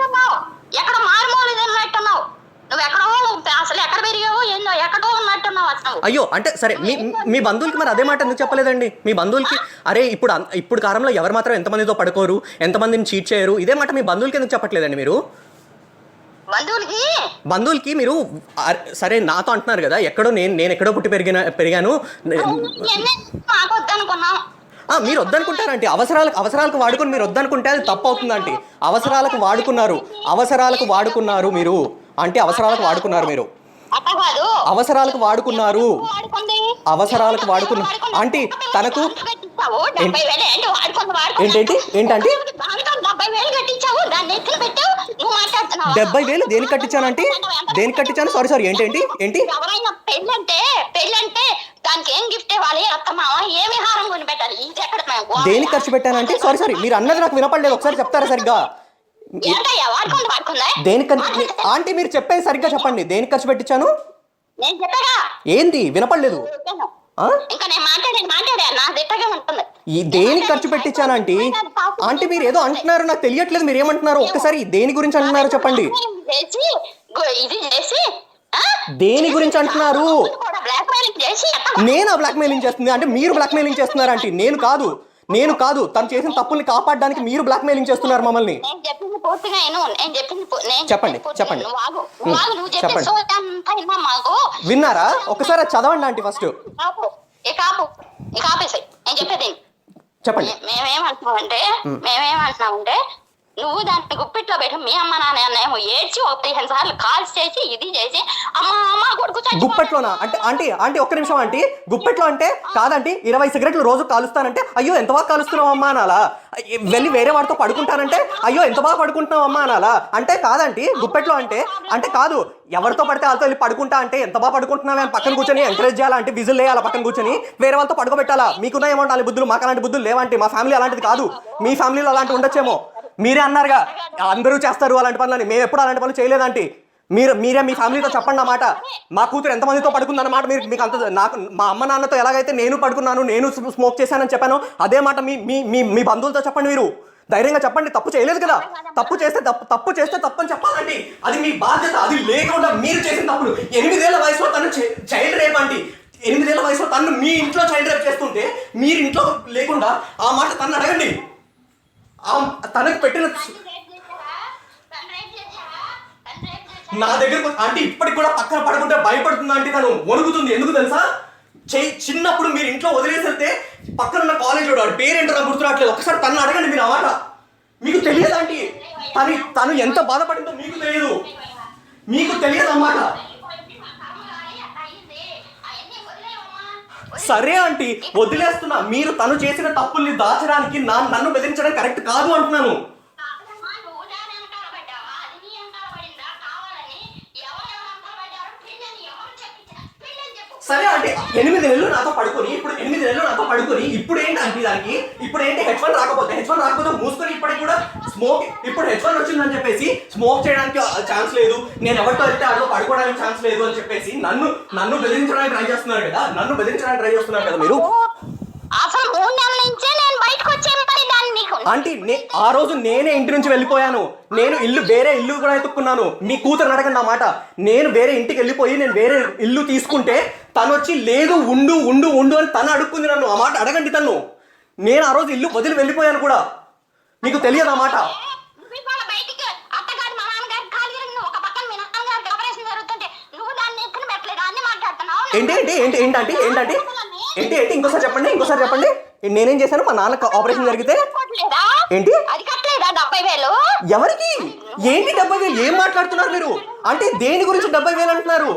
ఉన్నట్టున్నావు, ఎక్కడ మారుమూల ఉన్నట్టున్నావు, నువ్వు ఎక్కడో అసలు ఎక్కడ పెరిగావో ఏందో ఎక్కడో ఉన్నట్టున్నావు అసలు. అయ్యో అంటే సరే మీ బంధువులకి మరి అదే మాట ఎందుకు చెప్పలేదండి? మీ బంధువులకి అరే ఇప్పుడు కాలంలో ఎవరు మాత్రం ఎంతమందితో పడుకోరు, ఎంతమందిని చీట్ చేయరు, ఇదే మాట మీ బంధువులకి ఎందుకు చెప్పట్లేదండి మీరు? బంధువులకి మీరు సరే నాతో అంటున్నారు కదా, ఎక్కడో నేను ఎక్కడో పుట్టి పెరిగాను. మీరు వద్దనుకుంటారంటే అవసరాలకు వాడుకొని మీరు వద్దనుకుంటే అది తప్పు అవుతుందంటే. అవసరాలకు వాడుకున్నారు మీరు అంటే అవసరాలకు వాడుకున్నారు అంటే తనకు ఏంటంటే 70,000 దేనికి కట్టించానంటే దేనికి కట్టించాను? సారీ ఏంటి దేనికి ఖర్చు పెట్టానంటే సారీ మీరు అన్నది నాకు వినపడలేదు, ఒకసారి చెప్తారా సరిగ్గా? దేనికి ఆంటీ మీరు చెప్పేది సరిగ్గా చెప్పండి, దేనికి ఖర్చు పెట్టించాను? ఏంది వినపడలేదు? దేనికి ఖర్చు పెట్టించానంటే ఆంటీ మీరు ఏదో అంటున్నారు, నాకు తెలియట్లేదు మీరు ఏమంటున్నారు, ఒక్కసారి దేని గురించి అంటున్నారు చెప్పండి. దేని గురించి అంటున్నారు? నేను బ్లాక్మెయిలింగ్ చేస్తుంది అంటే మీరు బ్లాక్మెయిలింగ్ చేస్తున్నారు అంటే నేను కాదు తను చేసిన తప్పుల్ని కాపాడడానికి మీరు బ్లాక్మెయిలింగ్ చేస్తున్నారు మమ్మల్ని. చెప్పండి విన్నారా? ఒకసారి చదవండి ఆంటీ ఫస్ట్ చెప్పండి. మేమేమంటున్నామంటే నువ్వు దాన్ని గుప్పిట్లో పెట్టి మీ అమ్మ నాన్న ఏడ్చి 15 సార్లు కాల్స్ చేసి ఇది చేసి అమ్మ కొడుకు గుప్పెట్లోనా అంటే ఆంటీ ఒక్క నిమిషం ఆంటీ, గుప్పెట్లో అంటే కాదంటే 20 సిగరెట్లు రోజు కాలుస్తానంటే అయ్యో ఎంత బాగా కాలుస్తున్నావు అమ్మా అనాలా? వెళ్ళి వేరే వాడితో పడుకుంటానంటే అయ్యో ఎంత బాగా పడుకుంటున్నావు అమ్మా అనాలా? అంటే కాదంటే గుప్పెట్లో అంటే కాదు, ఎవరితో పడితే వాళ్ళతో వెళ్ళి పడుకుంటా అంటే ఎంత బాగా పడుకుంటున్నావు అని పక్కన కూర్చొని ఎంకరేజ్ చేయాలంటే విజిల్ వేయాలా, పక్కన కూర్చొని వేరే వాళ్ళతో పడుకోబెట్టాలా? మీకున్నా ఏమో అలాంటి బుద్ధులు, మాకు అలాంటి బుద్ధులు లేవంటే. మా ఫ్యామిలీ అలాంటిది కాదు, మీ ఫ్యామిలీలో అలాంటి ఉండొచ్చేమో. మీరే అన్నారుగా అందరూ చేస్తారు అలాంటి పనులని, మేము ఎప్పుడు అలాంటి పనులు చేయలేదంటే. మీరే మీ ఫ్యామిలీతో చెప్పండి అన్నమాట. మా కూతురు ఎంతమందితో పడుకుందన్నమాట మీకు అంత. నాకు మా అమ్మ నాన్నతో ఎలాగైతే నేను పడుకున్నాను, నేను స్మోక్ చేశానని చెప్పాను, అదే మాట మీ బంధువులతో చెప్పండి. మీరు ధైర్యంగా చెప్పండి, తప్పు చేయలేదు కదా. తప్పు చేస్తే తప్పు అని చెప్పాలండి, అది మీ బాధ్యత. అది లేకుండా మీరు చేసిన తప్పులు. 8 ఏళ్ల వయసులో తను చైల్డ్ రేప్ అండి. 8 ఏళ్ల వయసులో తను మీ ఇంట్లో చైల్డ్ రేప్ చేస్తుంటే మీరు ఇంట్లో లేకుండా ఆ మాట తను అడగండి. తనకు పెట్టిన నా దగ్గర అంటే ఇప్పటికి కూడా పక్కన పడకుంటే భయపడుతుంది అంటే, తను వణుకుతుంది. ఎందుకు తెలుసా? చిన్నప్పుడు మీరు ఇంట్లో వదిలేసి వెళ్తే పక్కన ఉన్న కాలేజ్ వాడు పేరేంటో నాకు గుర్తురావట్లేదు, ఒకసారి తను అడగండి మీరు. ఆ మాట మీకు తెలియదంటే తను ఎంత బాధపడిందో మీకు తెలియదు అన్నమాట. సరే ఆంటీ వదిలేస్తున్నా, మీరు తను చేసిన తప్పుల్ని దాచడానికి నన్ను బెదిరించడం కరెక్ట్ కాదు అంటున్నాను. సరే అంటే 8 నెలలు నాతో పడుకొని ఇప్పుడు ఏంటి దానికి ఇప్పుడు ఏంటి హెడ్1 రాకపోతే మూసుకొని ఇప్పటికి కూడా ఇప్పుడు హెడ్1 వచ్చిందని చెప్పేసి స్మోక్ చేయడానికి ఛాన్స్ లేదు, నేను ఎవరితో వెళ్తే అదో పడుకోవడానికి ఛాన్స్ లేదు అని చెప్పేసి నన్ను బెదిరించడానికి ట్రై చేస్తున్నారు కదా మీరు. అసలు 3 నెలల నుంచే నేను బయటకు వచ్చాను ఆంటీ. ఆ రోజు నేనే ఇంటి నుంచి వెళ్ళిపోయాను, నేను వేరే ఇల్లు కూడా ఎత్తుక్కున్నాను. మీ కూతురు అడగండి నా మాట. నేను వేరే ఇంటికి వెళ్ళిపోయి నేను వేరే ఇల్లు తీసుకుంటే తను వచ్చి లేదు ఉండు అని తను అడుక్కుంది నన్ను. ఆ మాట అడగండి తను. నేను ఆ రోజు ఇల్లు వదిలి వెళ్ళిపోయాను కూడా, మీకు తెలియదు ఆ మాట. ఏంటి ఇంకోసారి చెప్పండి. నేనేం చేశాను? మా నాన్న ఆపరేషన్ జరిగితే ఏంటి ఎవరికి ఏంటి 70,000? ఏం మాట్లాడుతున్నారు మీరు? అంటే దేని గురించి 70,000 అంటున్నారు?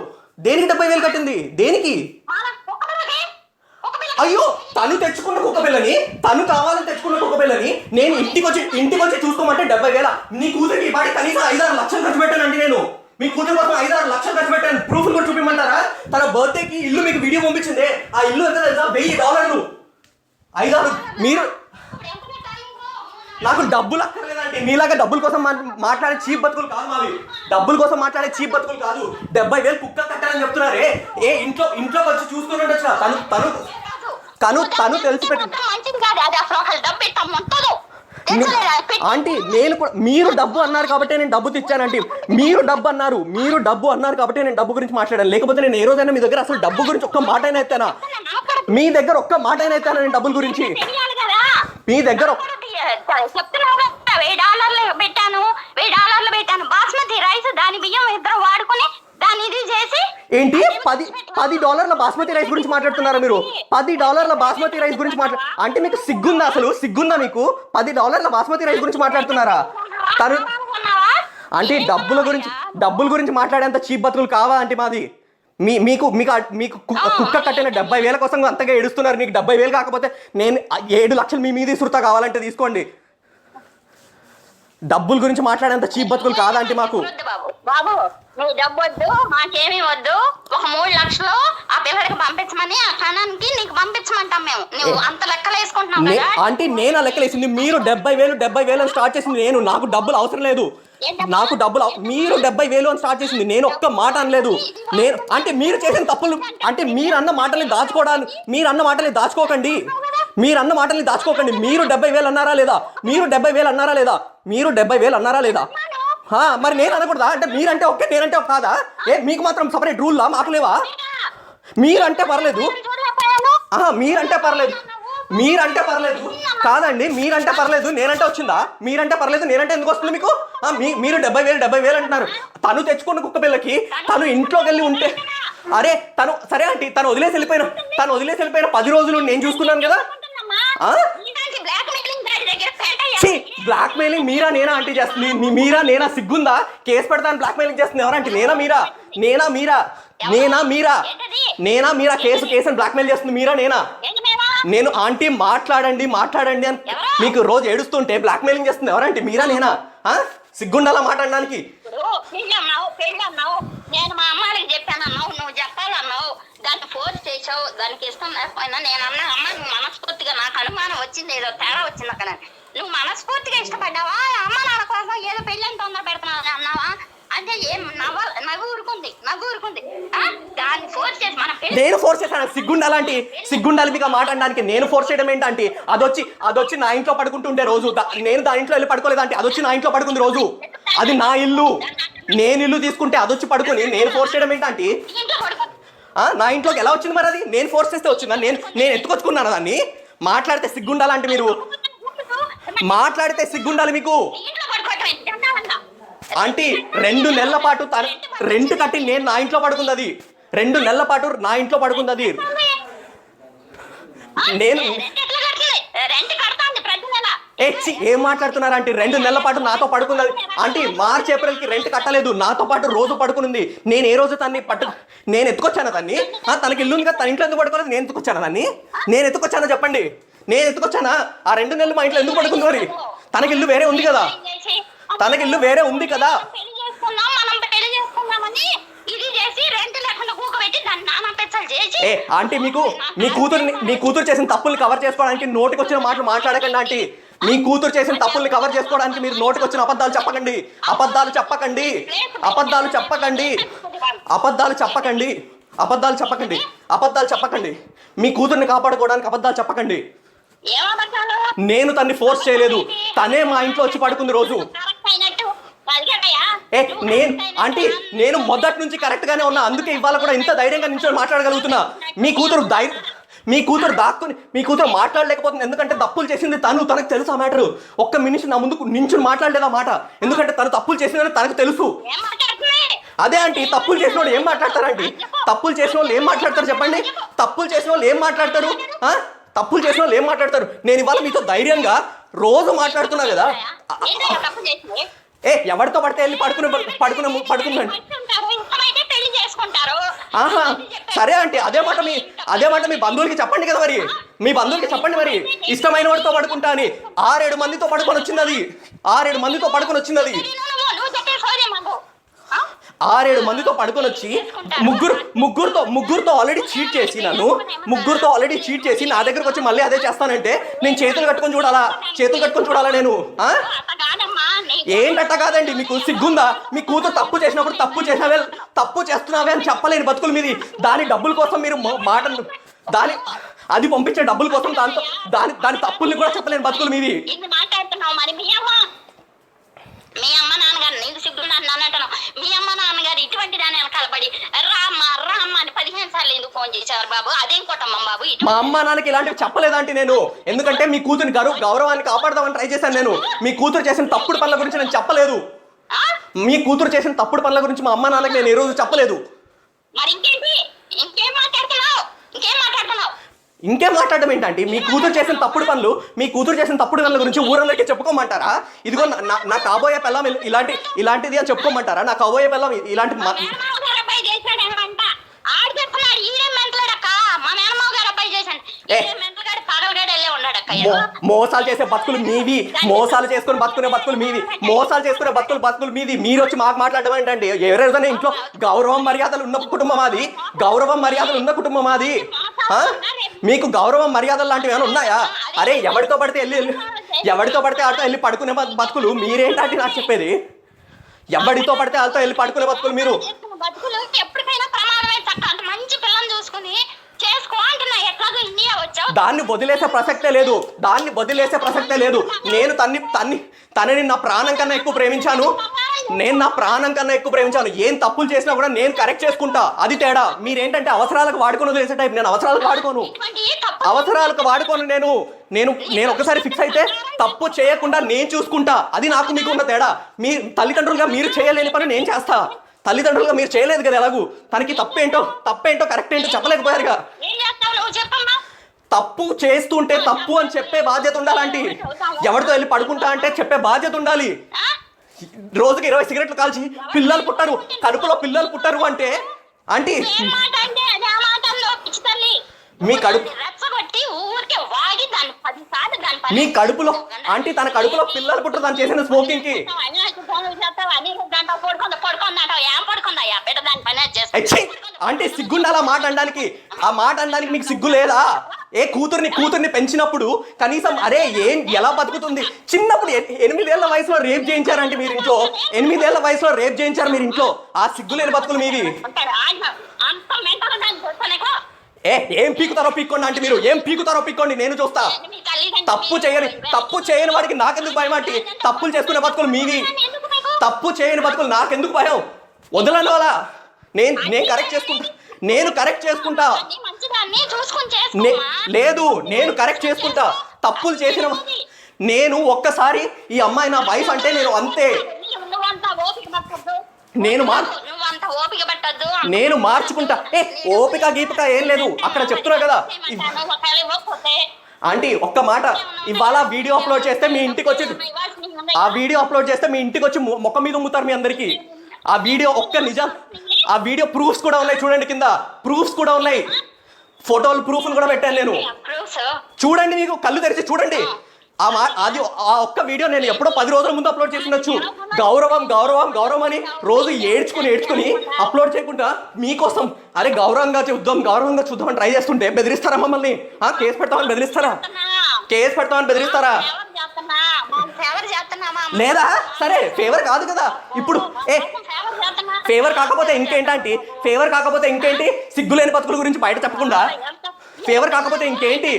దేనికి 70,000 కట్టింది? దేనికి? అయ్యో తను తెచ్చుకున్న కుక్క పిల్లని, తను కావాలని తెచ్చుకున్న కుక్క పిల్లని నేను ఇంటికి వచ్చి చూసుకోమంటే 70,000? నీ కూతురికి ఈ పాటి కనీసం 5-6 లక్షలు ఖర్చు పెట్టానండి నేను. మీ కూతురు కోసం 5-6 లక్షలు ఖర్చు పెట్టాను. ప్రూఫ్లు కూడా చూపించమంటారా? తన బర్త్డేకి ఇల్లు మీకు వీడియో పంపించింది. ఆ ఇల్లు ఎంత తెలుసా? $1,000. 5-6 మీరు నాకు డబ్బులు అక్కర్లేదండి. మీలాగా డబ్బుల కోసం మాట్లాడే చీప్ బతుకులు కాదు మావి. డబ్బుల కోసం మాట్లాడే చీప్ బతుకులు కాదు. 70,000 కుక్క కట్టాలని చెప్తున్నారే. ఇంట్లోకి వచ్చి చూసుకుని ఉండొచ్చు. తను తెలిసి పెట్టి తెచ్చలేదా? ఆంటీ నేను కూడా మీరు డబ్బు అన్నారు కాబట్టి నేను డబ్బు తెచ్చానంటే మీరు డబ్బు అన్నారు కాబట్టి నేను డబ్బు గురించి మాట్లాడాను. లేకపోతే నేను ఏ రోజైనా మీ దగ్గర అసలు డబ్బు గురించి ఒక్క మాట అయినా ఎత్తానా? మీ దగ్గర ఒక్క మాట అయినా ఎత్తానా నేను డబ్బుల గురించి? తెలియాలి కదా. మీ దగ్గర చెప్తున్నావు కదా, $1000 పెట్టాను బాస్మతి రైస్. దాని బియ్యం ఇద్దరు వాడుకుని దాన్ని ఇది చేసి ఏంటి $10 బాస్మతి రైస్ గురించి మాట్లాడుతున్నారా మీరు? $10 బాస్మతి రైస్ గురించి అంటే మీకు సిగ్గుందా? అసలు సిగ్గుందా మీకు? $10 బాస్మతి రైస్ గురించి మాట్లాడుతున్నారా? తను అంటే డబ్బుల గురించి మాట్లాడేంత చీప్ బతుకులు కావా అంటే మాది? మీకు కుక్క కట్టిన 70,000 కోసం అంతగా ఏడుస్తున్నారు. మీకు 70,000 కాకపోతే నేను 7 లక్షలు మీ మీద ఇసురుతా, కావాలంటే తీసుకోండి. డబ్బుల గురించి మాట్లాడేంత చీప్ బతుకులు కాదా అంటే మాకు? బాబు నీ డబ్బు వద్దు, మాకేమీ వద్దు. ఒక 3 లక్షలు ఆ పిల్లడికి పంపించమని, ఆ కణానికి నీకు పంపించమంటాం మేము. నువ్వు అంత లెక్కలు వేసుకుంటున్నావు కదా. అంటే నేను ఆ లెక్కలు వేసింది మీరు 70,000 అని స్టార్ట్ చేసింది నేను. నాకు డబ్బులు అవసరం లేదు. నాకు డబ్బులు మీరు 70,000 అని స్టార్ట్ చేసింది నేను. ఒక్క మాట అనలేదు నేను. అంటే మీరు చేసిన తప్పులు అంటే మీరు అన్న మాటల్ని దాచుకోవడానికి మీరు అన్న మాటల్ని దాచుకోకండి. మీరు 70,000 అన్నారా లేదా? మీరు 70,000 అన్నారా లేదా? మరి నేను అనకూడదా? అంటే మీరంటే ఓకే, నేనంటే ఒక కాదా? మీకు మాత్రం సపరేట్ రూల్లా? మాకు లేవా? మీరంటే పర్లేదు, మీరంటే పర్లేదు కాదండి. మీరంటే పర్లేదు, నేనంటే వచ్చిందా? మీరంటే పర్లేదు, నేనంటే ఎందుకు వస్తుంది మీకు? మీరు 70,000 అంటున్నారు. తను తెచ్చుకున్న కుక్క పిల్లకి తను ఇంట్లోకి వెళ్ళి ఉంటే అరే తను సరే ఆంటీ, తను వదిలేసి వెళ్ళిపోయిన 10 రోజులు నేను చూసుకున్నాను కదా. బ్లాక్ మెయిలింగ్ మీరా నేనా ఆంటీ చేస్తుంది? మీరా నేనా? సిగ్గుందా? కేసు పెడతాను. బ్లాక్ మెయిలింగ్ చేస్తుంది ఎవరంటే? నేనా మీరా కేసు బ్లాక్ మెయిల్ చేస్తుంది మీరా నేనా? నేను ఆంటీ మాట్లాడండి అని మీకు రోజు ఏడుస్తుంటే బ్లాక్ మెయిలింగ్ చేస్తుంది ఎవరంటే? మీరా నేనా? సిగ్గుండాలా మాట్లాడడానికి? నేను మా అమ్మాయికి చెప్పానన్నావు, నువ్వు చెప్పాలన్నావు, దాన్ని ఫోర్స్ చేసావు. దానికి ఇష్టం లేకపోయినా నేను అన్నా, అమ్మ నువ్వు మనస్ఫూర్తిగా, నాకు అనుమానం వచ్చింది, ఏదో తేడా వచ్చింది అక్కడ, నువ్వు మనస్ఫూర్తిగా ఇష్టపడ్డావా? అమ్మ నాన్న కోసం ఏదో పెళ్ళని తొందర పెడుతున్నావు అన్నావా అంటే ఏం నవ్వు ఊరుకుంది. దాన్ని ఫోర్స్ చేసి నేను ఫోర్స్ చేశాను? సిగ్గుండాలి మీకు మాట్లాడడానికి. నేను ఫోర్స్ చేయడం ఏంటంటే అదొచ్చి నా ఇంట్లో పడుకుంటుండే రోజు. నేను దాని ఇంట్లో వెళ్ళి పడుకోలేదంటే అదొచ్చి నా ఇంట్లో పడుకుంది రోజు. అది నా ఇల్లు. నేను ఇల్లు తీసుకుంటే అదొచ్చి పడుకుని నేను ఫోర్స్ చేయడం ఏంటంటే నా ఇంట్లోకి ఎలా వచ్చింది మరి? అది నేను ఫోర్స్ చేస్తే వచ్చిందా? నేను ఎత్తుకొచ్చుకున్నాను దాన్ని. మాట్లాడితే సిగ్గుండాలంటే మీరు మీకు ఆంటీ 2 నెలల పాటు రెంట్ కట్టి నేను నా ఇంట్లో పడుకుంది. అది 2 నెలల పాటు నా ఇంట్లో పడుకుంది. అది నేను ఏం మాట్లాడుతున్నారు అంటే? 2 నెలల పాటు నాతో పడుకుంది అంటే మార్చ్ ఏప్రిల్కి రెంట్ కట్టలేదు, నాతో పాటు రోజు పడుకునింది. నేను ఏ రోజు నేను ఎత్తుకొచ్చాను దాన్ని? తనకి ఇల్లు ఉంది కదా, తన ఇంట్లో ఎందుకు పడుకోలేదు? నేను ఎత్తుకొచ్చాను దాన్ని? నేను ఎత్తుకొచ్చానా చెప్పండి? నేను ఎత్తుకొచ్చానా? ఆ 2 నెలలు మా ఇంట్లో ఎందుకు పడుకుంది మరి? తనకి ఇల్లు వేరే ఉంది కదా. ఆంటీ మీ కూతురు చేసిన తప్పుల్ని కవర్ చేసుకోవడానికి నోటికి వచ్చిన మాటలు మాట్లాడకండి ఆంటీ. మీ కూతురు చేసిన తప్పుల్ని కవర్ చేసుకోవడానికి మీరు నోటికి వచ్చిన అబద్ధాలు చెప్పకండి. మీ కూతుర్ని కాపాడుకోవడానికి అబద్ధాలు చెప్పకండి. నేను తన్ని ఫోర్స్ చేయలేదు. తనే మా ఇంట్లో వచ్చి పడుకుంది రోజు. నేను మొదటి నుంచి కరెక్ట్ గానే ఉన్నా. అందుకే ఇవాళ కూడా ఇంత ధైర్యంగా నిల్చొని మాట్లాడగలుగుతున్నా. మీ కూతురు మాట్లాడలేకపోతుంది. ఎందుకంటే తప్పులు చేసింది తనకు తెలుసు ఆ మ్యాటర్. ఒక్క మినిట్ నా ముందుకు నించుని మాట్లాడలేదు ఆ మాట. ఎందుకంటే తను తప్పులు చేసిందని తనకు తెలుసు. అదే ఆంటీ, తప్పులు చేసిన వాళ్ళు ఏం మాట్లాడతారండి? తప్పులు చేసిన వాళ్ళు ఏం మాట్లాడతారు చెప్పండి? తప్పులు చేసిన వాళ్ళు ఏం మాట్లాడతారు? నేను ఇవాళ మీతో ధైర్యంగా రోజు మాట్లాడుతున్నా కదా. ఎవరితో పడితే వెళ్ళి పడుకున్నాండి. సరే అంటే అదే మాట మీ బంధువులకి చెప్పండి కదా మరి. మీ బంధువులకి చెప్పండి మరి, ఇష్టమైన వాడితో పడుకుంటా అని. 6-7 మందితో పడుకొని వచ్చింది అది. 6-7 మందితో పడుకొని వచ్చింది అది. 6-7 మందితో పడుకొని వచ్చి ముగ్గురుతో ఆల్రెడీ చీట్ చేసి నా దగ్గరకు వచ్చి మళ్ళీ అదే చేస్తానంటే నేను చేతులు కట్టుకొని చూడాలా నేను? ఏంటట్ట కాదండి. మీకు సిగ్గుందా? మీ కూతురు తప్పు చేసినప్పుడు తప్పు చేస్తున్నావే అని చెప్పలేని బతుకులు మీది. దాని డబ్బుల కోసం మీరు అది పంపించే డబ్బుల కోసం దాని తప్పుల్ని కూడా చెప్పలేని బతుకులు మీది. అంటున్నావు మరి మీ అమ్మ నాన్నగారు నీకు సిగ్గుండి అంటున్నావు. మీ అమ్మ నాన్నగారు ఇటువంటి దాని వెనకాలపడి రామ్మ అని 15 సార్లు ఎందుకు ఫోన్ చేశారు బాబు? అదేం కుటుంబం బాబు? మా అమ్మ నాన్నకి ఇలాంటివి చెప్పలేదంటే నేను, ఎందుకంటే మీ కూతురిని గౌరవాన్ని కాపాడదామని ట్రై చేశాను నేను. మీ కూతురు చేసిన తప్పుడు పనుల గురించి నేను చెప్పలేదు. మీ కూతురు చేసిన తప్పుడు పనుల గురించి మా అమ్మ నాన్నకి నేను ఏ రోజు చెప్పలేదు. మరి ఇంకేం మాట్లాడుతున్నావు? ఇంకేం మాట్లాడడం ఏంటంటే మీ కూతురు చేసిన తప్పుడు పనుల గురించి ఊరందరికీ చెప్పుకోమంటారా? ఇదిగో నా కాబోయే పిల్లం ఇలాంటిది అని చెప్పుకోమంటారా? నా కాబోయే పిల్లం ఇలాంటి మోసాలు చేసే బతుకులు మీవి, మోసాలు చేసుకునే బతుకులు మీవి. మీరు వచ్చి మాకు మాట్లాడడం ఏంటండి? ఎవరైనా ఇంట్లో గౌరవం మర్యాదలు ఉన్న కుటుంబం మాది. మీకు గౌరవం మర్యాదలు లాంటివి ఏమైనా ఉన్నాయా? అరే ఎవరితో పడితే ఆడితో వెళ్ళి పడుకునే బతుకులు మీరేంటంటే నాకు చెప్పేది? ఎవరితో పడితే వాళ్ళతో వెళ్ళి పడుకునే బతుకులు మీరు. దాన్ని వదిలేసే ప్రసక్తే లేదు. నేను తనని నా ప్రాణం కన్నా ఎక్కువ ప్రేమించాను. ఏం తప్పులు చేసినా కూడా నేను కరెక్ట్ చేసుకుంటా. అది తేడా. మీరేంటంటే అవసరాలకు వాడుకొని వదిలేసే టైప్. నేను అవసరాలకు వాడుకోను. నేను ఒకసారి ఫిక్స్ అయితే తప్పు చేయకుండా నేను చూసుకుంటా. అది నాకు మీకు ఉన్న తేడా. మీ తల్లిదండ్రులుగా మీరు చేయలేని పని నేను చేస్తా. తల్లిదండ్రులుగా మీరు చేయలేదు కదా. ఎలాగూ తనకి తప్పేంటో కరెక్ట్ ఏంటో చెప్పలేకపోయారుగా. తప్పు చేస్తుంటే తప్పు అని చెప్పే బాధ్యత ఉండాలంటే, ఎవరితో వెళ్ళి పడుకుంటా అంటే చెప్పే బాధ్యత ఉండాలి. రోజుకి 20 సిగరెట్లు కాల్చి కడుపులో పిల్లలు పుట్టరు అంటే ఆంటీ మీ కడుపులో ఆంటీ తన కడుపులో పిల్లలు పుట్టరు తను చేసిన స్మోకింగ్ కి. అంటే సిగ్గుండాలి ఆ మాట అనడానికి. మీకు సిగ్గు లేదా? కూతుర్ని పెంచినప్పుడు కనీసం అరే ఎలా బతుకుతుంది? చిన్నప్పుడు 8 ఏళ్ల వయసులో రేప్ చేయించారంటే మీరు ఇంట్లో. 8 ఏళ్ల వయసులో రేప్ చేయించారు మీరు ఇంట్లో. ఆ సిగ్గులేని బతుకులు మీవి. ఏం పీకుతారో పీక్కోండి అంటే మీరు. ఏం పీకుతారో పీక్కోండి, నేను చూస్తా. తప్పు చేయని వాడికి నాకెందుకు భయం అంటే? తప్పులు చేసుకునే బతుకులు మీవి. తప్పు చేయని బతుకులు నాకెందుకు భయం? వదలను అలా. నేను కరెక్ట్ చేసుకుంటా. లేదు, నేను కరెక్ట్ చేసుకుంటా. తప్పులు చేసిన నేను ఒక్కసారి ఈ అమ్మాయి నా వైఫ్ అంటే నేను అంతే. నేను మార్చుకుంటా. ఓపిక గీపిక ఏం లేదు అక్కడ. చెప్తున్నా కదా ఆంటీ, ఒక్క మాట. ఇవాళ వీడియో అప్లోడ్ చేస్తే మీ ఇంటికి వచ్చి మొక్క మీద ఉమ్ముతారు మీ అందరికీ. ఆ వీడియో నిజం. ఆ వీడియో ప్రూఫ్స్ కూడా ఉన్నాయి, చూడండి. కింద ప్రూఫ్స్ కూడా ఉన్నాయి. ఫోటోలు ప్రూఫ్లు కూడా పెట్టాను నేను. చూడండి, మీకు కళ్ళు తెరిచి చూడండి. ఆ ఒక్క వీడియో నేను ఎప్పుడో 10 రోజుల ముందు అప్లోడ్ చేసిండొచ్చు. గౌరవం అని రోజు ఏడ్చుకుని అప్లోడ్ చేయకుండా మీకోసం అరే గౌరవంగా చూద్దాం అని ట్రై చేస్తుంటే బెదిరిస్తారా మమ్మల్ని? కేసు పెడతామని బెదిరిస్తారా? లేదా? సరే, ఫేవర్ కాదు కదా ఇప్పుడు. ఫేవర్ కాకపోతే ఇంకేంటి? సిగ్గులేని బతుకుల గురించి బయట చెప్పకుండా ఫేవర్ కాకపోతే ఇంకేంటి?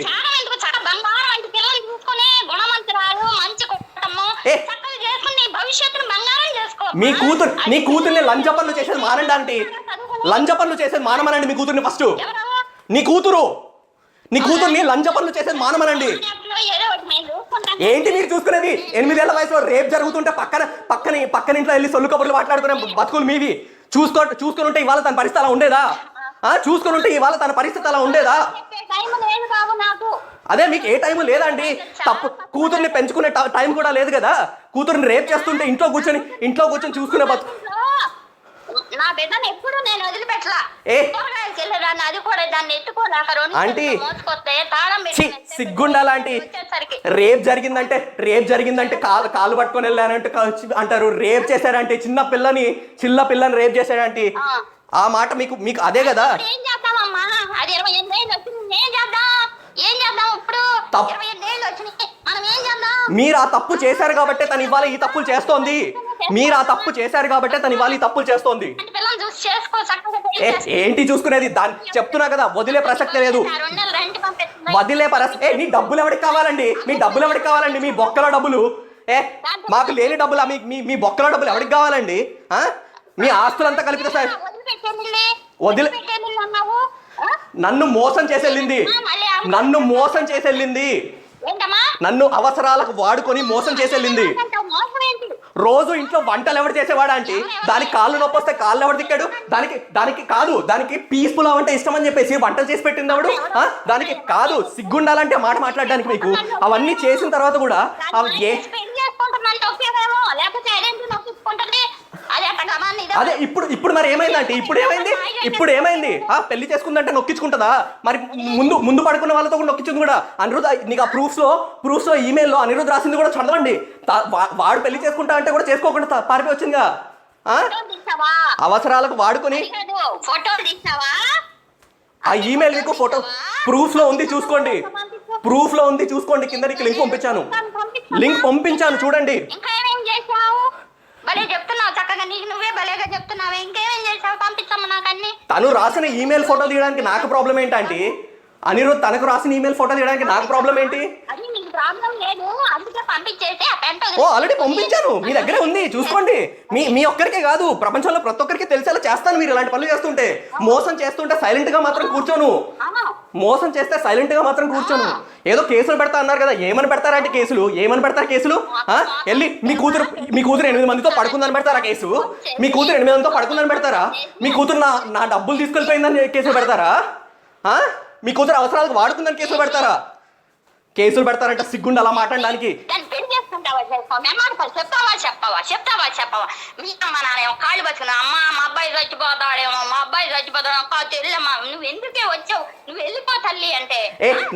నీ కూతుర్ని లంచ పనులు చేసేది మానండి. మానమనండి మీ కూతుర్ని ఫస్ట్. నీ కూతుర్ని లంచ పనులు చేసేది మానమనండి. ఏంటి మీరు చూసుకునేది? 8 ఏళ్ల వయసులో రేప్ జరుగుతుంటే పక్కన ఇంట్లో వెళ్ళి సొల్లు కబుర్లు మాట్లాడుకునే బతుకులు మీవి. చూసుకొని ఉంటే ఇవాళ తన పరిస్థితి అలా ఉండేదా? అదే, మీకు ఏ టైం లేదండి. కూతుర్ని పెంచుకునే టైం కూడా లేదు కదా. కూతుర్ని రేప్ చేస్తుంటే ఇంట్లో కూర్చొని చూసుకునే బతుకు. నా బిడ్డను ఎప్పుడు నేను వదిలిపెట్టలా. ఆంటీ సిగ్గుండాలంటీ. రేప్ జరిగిందంటే కాలు పట్టుకొని వెళ్ళానంటే అంటారు. రేప్ చేశారంటే చిన్న పిల్లని రేప్ చేశాడంటే ఆ మాట మీకు అదే కదా. మీరు ఆ తప్పు చేశారు కాబట్టి తను ఇవాళ ఈ తప్పులు చేస్తోంది. ఏంటి చూసుకునేది? దాన్ని చెప్తున్నా కదా, వదిలే ప్రసక్తే లేదు. నీ డబ్బులు ఎవరికి కావాలండి? మీ బొక్కల డబ్బులు ఏ మాకు లేని డబ్బులా మీ మీ మీ బొక్కల డబ్బులు ఎవరికి కావాలండి ఆ? మీ ఆస్తులంతా కలిపితే సార్ వదిలే అన్నావు నన్ను మోసం చేసి వెళ్ళింది నన్ను మోసం చేసి వెళ్ళింది ఏంటమ్మా నన్ను అవసరాలకు వాడుకొని మోసం చేసి వెళ్ళింది మోసం ఏంటి రోజు ఇంట్లో వంటలు ఎవరు చేసేవాడా అంటే దానికి కాళ్ళు నొప్పి వస్తే కాళ్ళు ఎవరు తిక్కాడు దానికి కాదు దానికి పీస్ఫుల్ అంటే ఇష్టం అని చెప్పేసి వంటలు చేసి పెట్టింది ఎవడు దానికి కాదు సిగ్గుండాలంటే మాట మాట్లాడడానికి మీకు అవన్నీ చేసిన తర్వాత కూడా అదే ఇప్పుడు మరి ఏమైందంటే ఇప్పుడు ఏమైంది పెళ్లి చేసుకుందంటే నొక్కించుకుంటుందా మరి ముందు పడుకున్న వాళ్ళతో కూడా నొక్కించుకుంది కూడా అనిరుద్ధ్ నీకు ఆ ప్రూఫ్స్ లో ఈమెయిల్లో అనిరుద్ధ్ రాసింది కూడా చదవండి వాడు పెళ్లి చేసుకుంటా అంటే కూడా చేసుకోకుండా పారిపోయి వచ్చిందిగా అవసరాలకు వాడుకొని ఆ ఈమెయిల్ మీకు ఫోటో ప్రూఫ్ లో ఉంది చూసుకోండి కింద నీకు లింక్ పంపించాను చూడండి తను రాసిన ఈమెయిల్ ఫోటో తీయడానికి నాకు ప్రాబ్లం ఏంటంటే అనిరుద్ధ్ తనకు రాసిన ఈమెయిల్ ఫోటో తీయడానికి నాకు ప్రాబ్లం ఏంటి ఆల్రెడీ పంపించాను మీ దగ్గరే ఉంది చూసుకోండి మీ ఒక్కరికే కాదు ప్రపంచంలో ప్రతి ఒక్కరికి తెలిసేలా చేస్తాను మీరు ఇలాంటి పనులు చేస్తుంటే మోసం చేస్తుంటే సైలెంట్ గా మాత్రం కూర్చోను ఏదో కేసులు పెడతా అన్నారు కదా ఏమని పెడతారంటే కేసులు వెళ్ళి మీ కూతురు 8 మందితో పడుకుందని పెడతారా కేసు మీ కూతురు 8 మందితో పడుకుందని పెడతారా మీ కూతురు నా డబ్బులు తీసుకెళ్ళిపోయిందని కేసులు పెడతారా మీ కూతురు అవసరాలకు వాడుకుందని కేసులు పెడతారంట సిగ్గుండి అలా మాట్లాడడానికి చెప్తావా మీ అమ్మ నాన్న కాళ్ళు పట్టుకున్నా అమ్మ మా అబ్బాయి చచ్చిపోతాడేమో నువ్వు ఎందుకే వచ్చావు నువ్వు వెళ్ళిపో తల్లి అంటే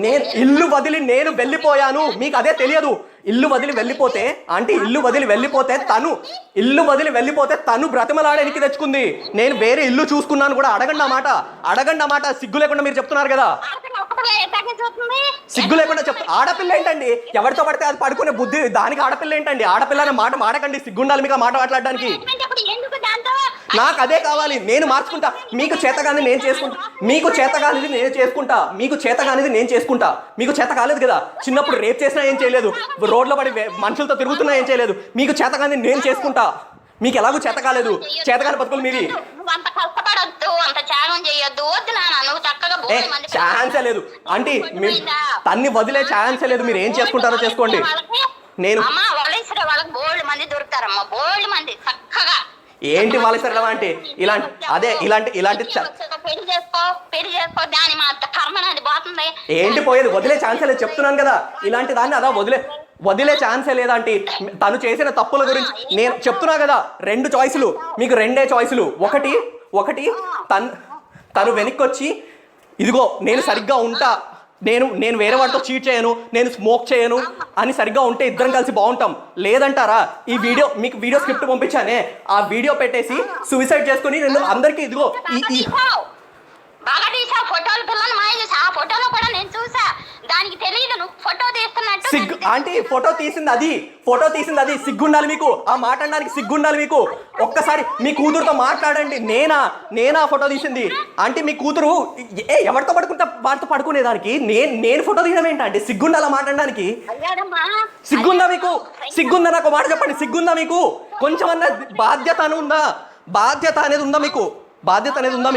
నేను ఇల్లు వదిలి నేను వెళ్ళిపోయాను మీకు అదే తెలియదు ఇల్లు వదిలి వెళ్ళిపోతే తను బ్రతిమలాడేనికి తెచ్చుకుంది నేను వేరే ఇల్లు చూసుకున్నాను కూడా అడగండి ఆ మాట సిగ్గు లేకుండా మీరు చెప్తున్నారు కదా సిగ్గు లేకుండా ఆడపిల్ల ఏంటండి ఎవరితో పడితే అది పడుకునే బుద్ధి దానికి ఆడపిల్ల ఏంటండి ఆడపిల్ల అనే మాట మాడకండి సిగ్గుండాలి మీకు ఆ మాట మాట్లాడడానికి నాకు అదే కావాలి నేను మార్చుకుంటా మీకు చేతగాని నేను చేసుకుంటా మీకు చేత కాలేదు కదా చిన్నప్పుడు రేప్ చేసినా ఏం చేయలేదు రోడ్లో పడి మనుషులతో తిరుగుతున్నా ఏం చేయలేదు మీకు చేతగాని నేను చేసుకుంటా మీకు ఎలాగో చేత కాలేదు చేతగాని బతుకులు మీది ఛాన్సే లేదు అంటే తన్ని వదిలే ఛాన్సే లేదు మీరు ఏం చేసుకుంటారో చేసుకోండి నేను ఏంటి వాళ్ళ సరే అంటే ఇలాంటి ఏంటి పోయేది వదిలే ఛాన్సే లేదు చెప్తున్నాను కదా ఇలాంటి దాన్ని అదా వదిలే ఛాన్సే లేదంటే తను చేసిన తప్పుల గురించి నేను చెప్తున్నా కదా 2 చాయిస్లు మీకు 2 చాయిస్లు ఒకటి తను వెనక్కి వచ్చి ఇదిగో నేను సరిగ్గా ఉంటా నేను వేరే వాడితో చీట్ చేయను నేను స్మోక్ చేయను అని సరిగ్గా ఉంటే ఇద్దరం కలిసి బాగుంటాం లేదంటారా మీకు వీడియో స్క్రిప్ట్ పంపించానే ఆ వీడియో పెట్టేసి సూసైడ్ చేసుకుని నేను అందరికీ ఇదిగో ఆంటీ ఫోటో తీసింది అది సిగ్గుండాలి మీకు ఆ మాట అనడానికి సిగ్గుండాలి మీకు ఒక్కసారి మీ కూతురుతో మాట్లాడండి నేనా ఫోటో తీసింది అంటే మీ కూతురు ఎవరితో పడుకుంటా వాటితో పడుకునేదానికి నేను ఫోటో తీయడం ఏంటంటే సిగ్గుండాలా మాట్లాడడానికి సిగ్గుందా నాకు మాట చెప్పండి సిగ్గుందా మీకు కొంచెం అన్న బాధ్యత అనేది ఉందా మీకు బాధ్యత అనేది ఉంటే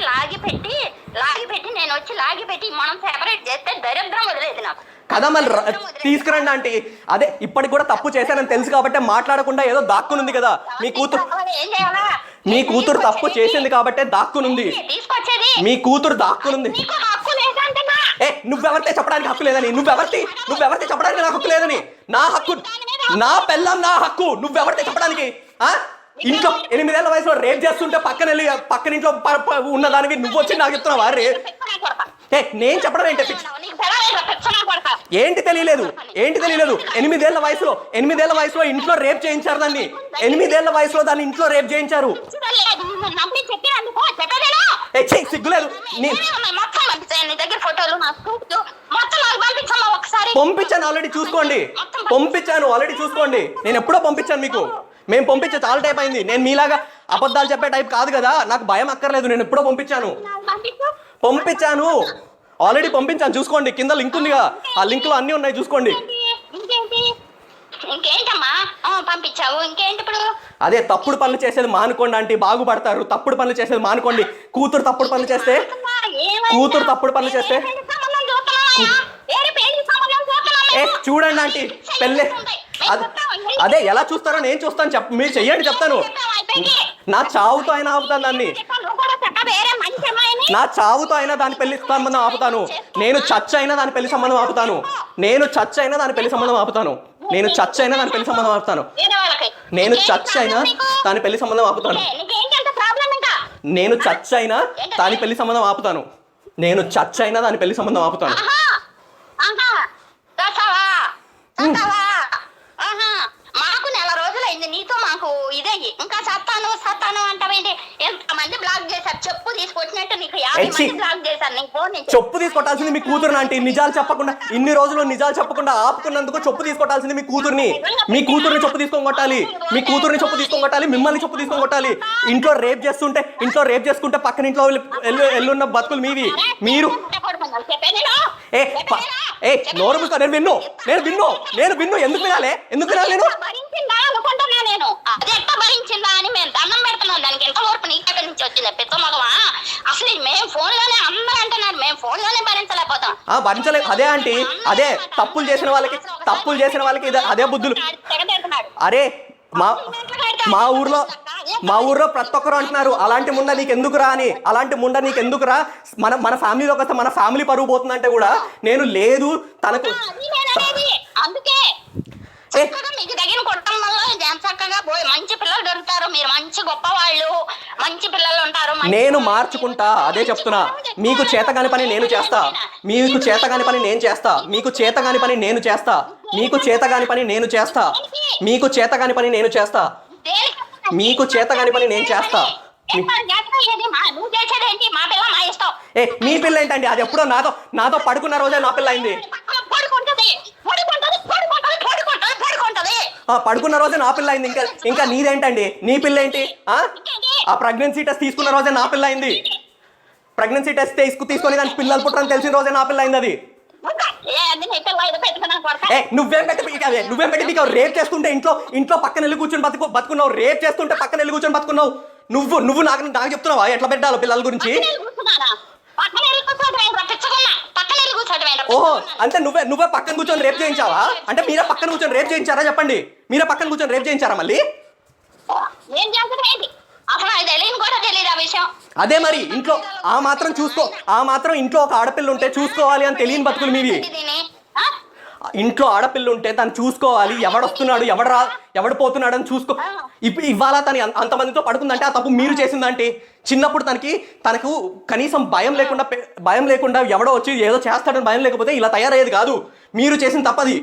లాగి పెట్టి నేను వచ్చి మనం సెపరేట్ చేస్తే దరిద్రం వదిలేదు నాకు కదా మళ్ళీ తీసుకురండి అంటే అదే ఇప్పటికి కూడా తప్పు చేశానని తెలుసు కాబట్టి మాట్లాడకుండా ఏదో దాక్కునుంది కదా మీ కూతురు తప్పు చేసింది కాబట్టి దాక్కునుంది మీ కూతురు దాక్కునుంది నువ్వెవరితే చెప్పడానికి హక్కు లేదని నువ్వెవరితే చెప్పడానికి నాకు హక్కు లేదని నా హక్కు నా పెళ్ళం నా హక్కు నువ్వెవరితే చెప్పడానికి ఇంట్లో 8 ఏళ్ల వయసులో రేప్ చేస్తుంటే పక్కన ఇంట్లో ఉన్నదానికి నువ్వు వచ్చి నాకు చెప్తున్నావా నేను చెప్పడం ఏంటి తెలియలేదు 8 ఏళ్ల వయసులో ఇంట్లో రేప్ చేయించారు దాన్ని 8 ఏళ్ల వయసులో దాన్ని ఇంట్లో రేప్ చేయించారు సిగ్గులేదు పంపించాను ఆల్రెడీ చూసుకోండి నేను ఎప్పుడో పంపించాను మీకు మేము పంపించే చాలా టైప్ అయింది నేను మీలాగా అబద్ధాలు చెప్పే టైప్ కాదు కదా నాకు భయం అక్కర్లేదు నేను ఎప్పుడో పంపించాను ఆల్రెడీ పంపించాను చూసుకోండి, కింద లింక్ ఉందిగా, ఆ లింక్ లో అన్ని ఉన్నాయి చూసుకోండి. ఇంకేంటమ్మా పంపించావు? ఇంకేంటి ఇప్పుడు? అదే తప్పుడు పనులు చేసేది మానుకోండి ఆంటీ, బాగుపడతారు. తప్పుడు పనులు చేసేది మానుకోండి. కూతురు తప్పుడు పనులు చేస్తే చూడండి ఆంటీ, పెళ్ళి అదే ఎలా చూస్తారో నేను చూస్తాను. మీరు చెయ్యండి, చెప్తాను. నా చావుతో అయినా ఆపుతాను దాన్ని, నా చావుతో అయినా దాని పెళ్లి సంబంధం ఆపుతాను. నేను చచ్చ అయినా దాని పెళ్లి సంబంధం ఆపుతాను. నేను చచ్చ అయినా దాని పెళ్లి సంబంధం ఆపుతాను. నేను చచ్చ అయినా దాని పెళ్లి సంబంధం ఆపుతాను. నేను చచ్చ అయినా దాని పెళ్లి సంబంధం ఆపుతాను. నేను చచ్చ అయినా దాని పెళ్లి సంబంధం ఆపుతాను. నేను చచ్చ అయినా దాని పెళ్లి సంబంధం ఆపుతాను. మాకు నెల రోజులైంది నీతో మాకు ఇదే, ఇంకా సత్తాను అంటావేంటి? ఎంతమంది బ్లాక్ చేశారు? చెప్పు తీసుకొచ్చినట్టు నీకు 50 మంది బ్లాక్ చేశారు. నీ ఫోన్ చెప్పు తీసుకొట్టాల్సింది మీ కూతురు ఆంటీ. నిజాలు చెప్పకుండా ఇన్ని రోజులు నిజాలు చెప్పకుండా ఆపుకున్నందుకు చెప్పు తీసుకొట్టాల్సింది మీ కూతుర్ని. మీ కూతుర్ని చెప్పు తీసుకొని కొట్టాలి. మీ కూతుర్ని చెప్పు తీసుకొని కొట్టాలి. మిమ్మల్ని చెప్పు తీసుకొని కొట్టాలి. ఇంట్లో రేప్ చేసుకుంటే పక్కన ఇంట్లో ఎల్లున్న బతుకులు మీవి. మీరు నోరు మూసుకో. నేను విన్ను ఎందుకు వినాలి నేను? నేను అది ఎట్లా భరించిందా అని మేము దండం పెడుతున్నాం. దానికి ఎంత ఓర్పు నీకెక్కడి నుంచి వచ్చింది? పెద్ద మగవా? అసలు మేము ఫోన్ లోనే అందరూ అంటున్నారు, మేము ఫోన్ లోనే భరించలేకపోతాం. భరించలేదు. అదే ఆంటీ, అదే తప్పులు చేసిన వాళ్ళకి అదే బుద్ధులు. అరే మా ఊర్లో ప్రతి ఒక్కరు అంటున్నారు, అలాంటి ముండ నీకు ఎందుకురా అని. అలాంటి ముండ నీకు ఎందుకురా? మన ఫ్యామిలీలోకి వస్తే మన ఫ్యామిలీ పరువు పోతుందంటే కూడా నేను లేదు తనకు. అందుకే మీకు తగిన కొట్టడం వల్ల చక్కగా పోయి మంచి పిల్లలు దొరుకుతారు. మీరు మంచి గొప్ప వాళ్ళు, మంచి పిల్లలు ఉంటారు. నేను మార్చుకుంటా. అదే చెప్తున్నా, మీకు చేతగాని పని నేను చేస్తా. మీకు చేతగాని పని నేను చేస్తా. మీకు చేతగాని పని నేను చేస్తా. మీకు చేతగాని పని నేను చేస్తా. మీకు చేతగాని పని నేను చేస్తా. మీకు చేతగాని పని నేను చేస్తా. మీ పిల్ల ఏంటండి? అది ఎప్పుడో నాతో పడుకున్న రోజే నా పిల్ల అయింది. పడుకున్న రోజే నా పిల్ల అయింది. ఇంకా నీదేంటండి? నీ పిల్ల ఏంటి? ఆ ప్రెగ్నెన్సీ టెస్ట్ తీసుకున్న రోజే నా పిల్ల అయింది. ప్రెగ్నెన్సీ టెస్ట్ తీసుకొని దానికి పిల్లలు పుట్టరని తెలిసిన రోజే నా పిల్ల అయింది. అది నువ్వేం పెట్టి మీకు రేప్ చేస్తుంటే ఇంట్లో పక్కన వెళ్ళి కూర్చొని బతుకున్నావు. రేప్ చేస్తుంటే పక్కన వెళ్ళి కూర్చొని బతుకున్నావు. నువ్వు నాకు చెప్తున్నావా ఎట్లా పెట్టాలో పిల్లల గురించి? ఓహో, అంటే నువ్వే పక్కన కూర్చొని రేప్ చేయించావా? అంటే మీరే పక్కన కూర్చొని రేప్ చేయించారా? చెప్పండి, మీరే పక్కన కూర్చొని రేప్ చేయించారా? మళ్ళీ అదే మరి ఇంట్లో ఆ మాత్రం ఇంట్లో ఒక ఆడపిల్ల ఉంటే చూసుకోవాలి అని తెలియని బతుకులు మీవి. ఇంట్లో ఆడపిల్ల ఉంటే తను చూసుకోవాలి. ఎవడొస్తున్నాడు ఎవడు పోతున్నాడు అని చూసుకో. ఇప్పుడు ఇవాళ తను అంతమందితో పడుకుందంటే ఆ తప్పు మీరు చేసిందంటే. చిన్నప్పుడు తనకు కనీసం భయం లేకుండా ఎవడో వచ్చి ఏదో చేస్తాడని భయం లేకపోతే ఇలా తయారయ్యేది కాదు. మీరు చేసిన తప్పది.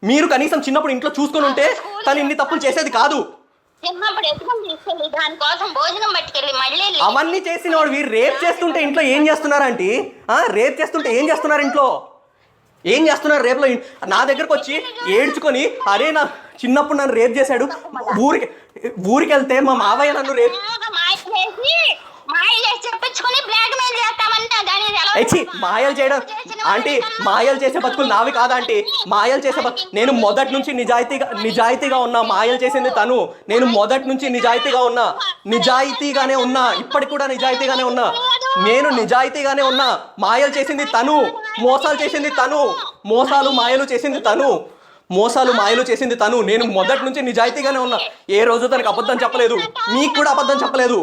మీరు కనీసం చిన్నప్పుడు ఇంట్లో చూసుకొని ఉంటే తను ఇన్ని తప్పులు చేసేది కాదు. అవన్నీ చేసిన వాడు రేప్ చేస్తుంటే ఇంట్లో ఏం చేస్తున్నారంటే? రేప్ చేస్తుంటే ఏం చేస్తున్నారు? ఇంట్లో ఏం చేస్తున్నారు? రేపులో నా దగ్గరకు వచ్చి ఏడ్చుకొని, అరే నా చిన్నప్పుడు నన్ను రేప్ చేశాడు, ఊరికి వెళ్తే మా మావయ్య నన్ను రేప్ మాయలు చేయడం ఆంటీ, మాయలు చేసే బతుకులు నావి కాదా ఆంటీ? మాయలు చేసే నేను మొదటి నుంచి నిజాయితీగా ఉన్నా. మాయలు చేసింది తను. నేను మొదటి నుంచి నిజాయితీగానే ఉన్నా. ఇప్పటికి కూడా నిజాయితీగానే ఉన్నా. నేను నిజాయితీగానే ఉన్నా. మాయలు చేసింది తను, మోసాలు చేసింది తను, మాయలు చేసింది తను. నేను మొదటి నుంచి నిజాయితీగానే ఉన్నా. ఏ రోజు తనకు అబద్ధం చెప్పలేదు. మీకు కూడా అబద్ధం చెప్పలేదు.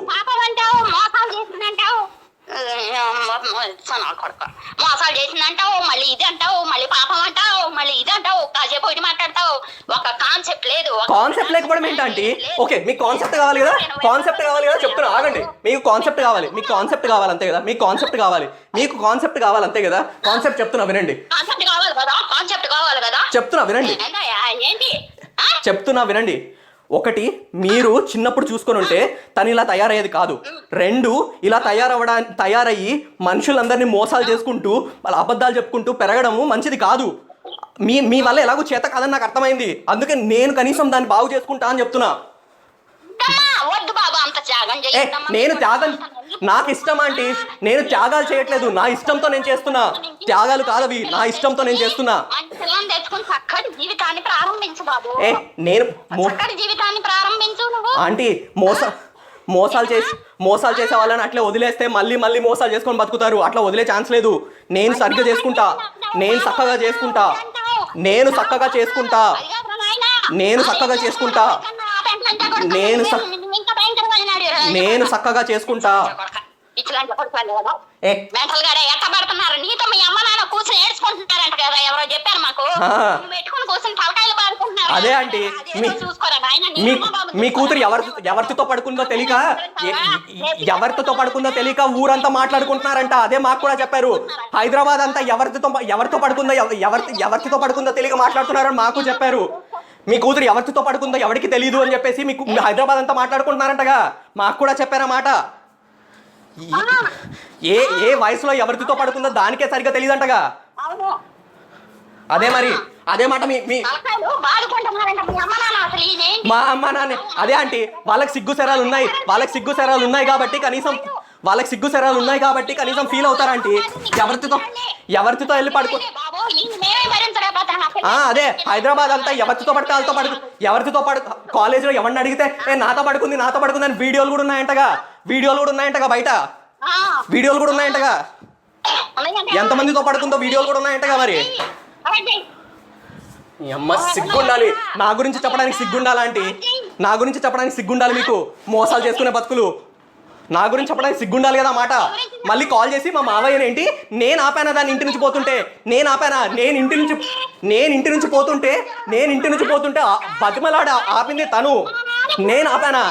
మోసాలు చేసిందంటావు, మళ్ళీ ఇది అంటావు, మళ్ళీ పాపం అంటావు, మళ్ళీ ఇది అంటావు, కాసేపు ఇటు మాట్లాడతావు. ఒక కాన్సెప్ట్ లేదు. కాన్సెప్ట్ లేకపోవడం ఏంటంటే? ఓకే, మీకు కాన్సెప్ట్ కావాలి కదా? చెప్తున్నా ఆగండి. మీకు కాన్సెప్ట్ కావాలి అంతే కదా? మీకు కాన్సెప్ట్ కావాలి అంతే కదా? కాన్సెప్ట్ చెప్తున్నా వినండి. చెప్తున్నా వినండి. ఒకటి, మీరు చిన్నప్పుడు చూసుకొని ఉంటే తను ఇలా తయారయ్యేది కాదు. 2, ఇలా తయారయ్యి మనుషులందరినీ మోసాలు చేసుకుంటూ వాళ్ళ అబద్ధాలు చెప్పుకుంటూ పెరగడము మంచిది కాదు. మీ వల్ల ఎలాగో చేత కాదని నాకు అర్థమైంది. అందుకే నేను కనీసం దాన్ని బాగు చేసుకుంటా అని చెప్తున్నా. వద్దు బాబు అంత త్యాగం చేయొద్దమ్మా. నేను త్యాగం నాకు ఇష్టం ఆంటీ, నేను త్యాగాలు చేయట్లేదు, నా ఇష్టంతో నేను చేస్తున్నా. త్యాగాలు కాదవి, నా ఇష్టంతో నేను చేస్తున్నా. మంచి పిల్లల్ని తెచ్చుకుని చక్కటి జీవితాన్ని ప్రారంభించు బాబు. నేను చక్కటి జీవితాన్ని ప్రారంభించు నువ్వు. ఆంటీ మోసాలు చేసే వాళ్ళని అట్లే వదిలేస్తే మళ్ళీ మోసాలు చేసుకొని బతుకుతారు. అట్లా వదిలే ఛాన్స్ లేదు. నేను సరిగ్గా చేసుకుంటా, నేను చక్కగా చేసుకుంటా, నేను చక్కగా చేసుకుంటా, నేను చక్కగా చేసుకుంటా, నేను చక్కగా చేసుకుంటా. మెంటల్ గాడే ఎట్ట పడుతున్నారు నీతో మీ అమ్మ నాన్న కూర్చొని ఏడ్చుకుంటున్నారంట కదా, ఎవరో చెప్పారు మాకు. పెట్టుకుని కూర్చొని తలకాయలు పాడుకుంటున్నారు. అదే ఆంటీ, మీ కూతురు ఎవరితో పడుకుందో తెలియక ఊరంతా మాట్లాడుకుంటున్నారంట. అదే మాకు కూడా చెప్పారు. హైదరాబాద్ అంతా ఎవరితో పడుకుందో తెలియక మాట్లాడుతున్నారని మాకు చెప్పారు. మీ కూతురు ఎవరితో పడుకుందో ఎవరికి తెలియదు అని చెప్పేసి మీకు హైదరాబాద్ అంతా మాట్లాడుకుంటున్నారంటగా మాకు కూడా చెప్పారా మాట. ఏ వయసులో ఎవరితో పడుకుందో దానికే సరిగ్గా తెలియదంటగా. అదే మాట మా అమ్మ నాన్న. అదే ఆంటీ, వాళ్ళకి సిగ్గు శరాలు ఉన్నాయి కాబట్టి కనీసం ఫీల్ అవుతారంటీ. ఎవరితో వెళ్ళి పడుకో. అదే హైదరాబాద్ అంతా ఎవరితో కాలేజీలో ఎవరిని అడిగితే నాతో పడుకుంది అని వీడియోలు కూడా ఉన్నాయంటగా బయట. ఎంతమందితో పడుకుందో వీడియోలు కూడా ఉన్నాయంటగా. మరి అమ్మ సిగ్గుండాలి, నా గురించి చెప్పడానికి సిగ్గుండాలా ఆంటీ? నా గురించి చెప్పడానికి సిగ్గుండాలి మీకు. మోసాలు చేసుకునే బతుకులు నా గురించి చెప్పడానికి సిగ్గుండాలి కదా మాట. మళ్ళీ కాల్ చేసి మా మావయ్యని ఏంటి నేను ఆపానా దాన్ని ఇంటి నుంచి పోతుంటే, నేను ఇంటి నుంచి పోతుంటే బతిమలాడ ఆపింది తను. నేను ఆపానా?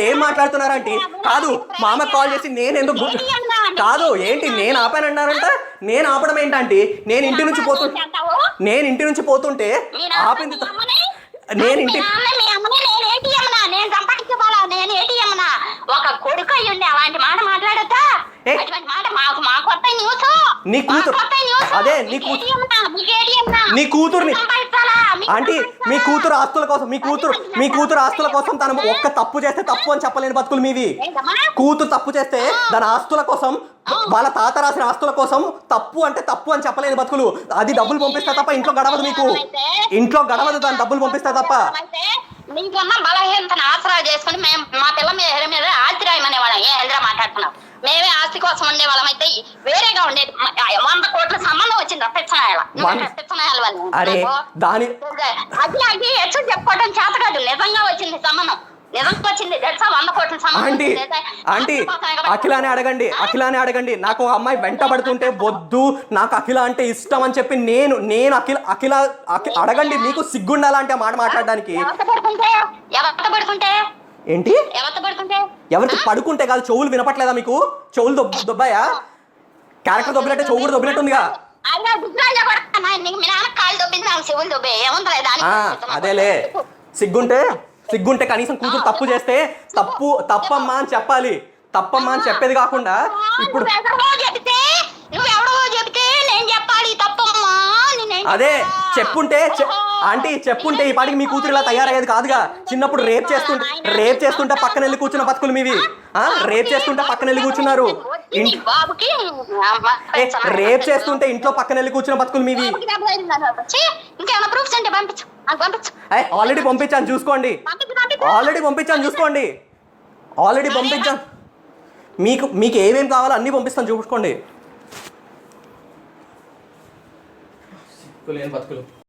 ఏం మాట్లాడుతున్నారంటే? కాదు, మా అమ్మకి కాల్ చేసి కాదు ఏంటి నేను ఆపానన్నారంట. నేను ఆపడం ఏంటంటే నేను ఇంటి నుంచి పోతుంటే ఆపింది. ఒక కొడుకు అయ్యుండే అలాంటి మాట మాట్లాడతా. నీ కూతురు అదే నీ కూతుర్ని ఆంటీ, మీ కూతురు ఆస్తుల కోసం తను ఒక్క తప్పు చేస్తే తప్పు అని చెప్పలేని బతుకులు మీవి. కూతురు తప్పు చేస్తే దాని ఆస్తుల కోసం, వాళ్ళ తాత రాసిన ఆస్తుల కోసం తప్పు అని చెప్పలేని బతుకులు. అది డబ్బులు పంపిస్తే తప్ప ఇంట్లో గడవదు మీకు. దాని డబ్బులు పంపిస్తే తప్ప. నీకున్న బలహీనతను ఆసరా చేసుకుని మేము మా పిల్ల మీద ఆస్తిరాయమనేవాళ్ళం. ఏంద్రా మాట్లాడుతున్నాం? మేమే ఆస్తి కోసం ఉండేవాళ్ళం అయితే వేరేగా ఉండేది. 100 కోట్ల సంబంధం వచ్చింది పిచ్చనాయాల వల్ల. అది ఎచ్చు చెప్పుకోవడం చేత కాదు, నిజంగా వచ్చింది సంబంధం. నిజంగా వచ్చింది 100 కోట్ల సంబంధం. ఆంటీ అఖిలానే అడగండి. నాకు ఒక అమ్మాయి వెంట పడుతుంటే వద్దు, నాకు అఖిల అంటే ఇష్టం అని చెప్పి నేను అఖిల అడగండి. మీకు సిగ్గుండాలంటే మాట మాట్లాడడానికి. ఏంటి ఎవరితో పడుకుంటే కాదు? చెవులు వినపట్లేదా మీకు? చెవులు దొబ్బాయా? క్యారెక్టర్ దొబ్బినట్టే చెవు కూడా దొబ్బినట్టుందిగా. అదేలే, సిగ్గుంటే కనీసం కూతురు తప్పు చేస్తే తప్పమ్మా అని చెప్పాలి. తప్పమ్మా అని చెప్పేది కాకుండా ఇప్పుడు అదే చెప్పుంటే ఈ పాటికి మీ కూతురు ఇలా తయారయ్యేది కాదుగా. చిన్నప్పుడు రేప్ చేస్తుంటే పక్కన వెళ్ళి కూర్చున్న బతుకులు మీవి. రేప్ చేస్తుంటే పక్కన వెళ్ళి కూర్చున్నారు. రేప్ చేస్తుంటే ఇంట్లో పక్కన వెళ్ళి కూర్చున్న బతుకులు మీవి. ఆల్రెడీ పంపించాను చూసుకోండి. మీకు ఏమేమి కావాలో అన్నీ పంపిస్తాను చూసుకోండి. బతుకులు